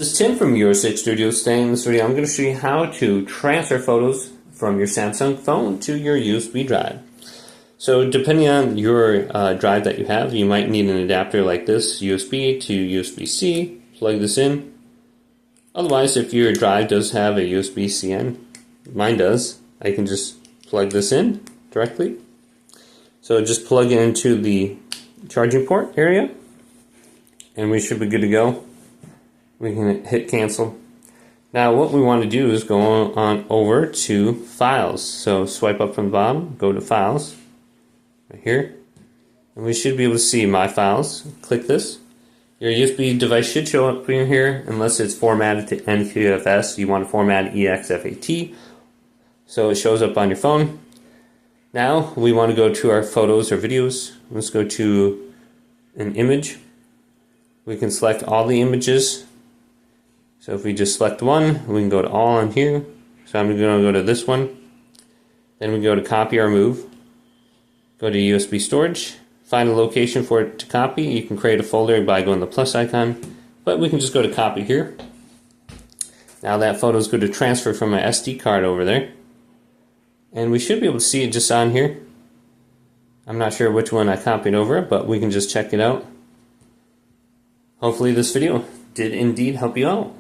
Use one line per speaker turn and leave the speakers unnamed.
This is Tim from US Studios. Today in this video I'm going to show you how to transfer photos from your Samsung phone to your USB drive. So depending on your drive that you have, you might need an adapter like this, USB to USB-C, plug this in. Otherwise, if your drive does have a USB-C in, mine does, I can just plug this in directly. So just plug it into the charging port area and we should be good to go. We can hit cancel. Now what we want to do is go on over to files. So swipe up from the bottom, go to files right here, and we should be able to see my files. Click this. Your USB device should show up in here unless it's formatted to NTFS. You want to format EXFAT, so it shows up on your phone. Now we want to go to our photos or videos. Let's go to an image. We can select all the images. So if we just select one, we can go to all on here. So I'm going to go to this one. Then we go to copy or move. Go to USB storage. Find a location for it to copy. You can create a folder by going to the plus icon. But we can just go to copy here. Now that photo is going to transfer from my SD card over there. And we should be able to see it just on here. I'm not sure which one I copied over, but we can just check it out. Hopefully this video did indeed help you out.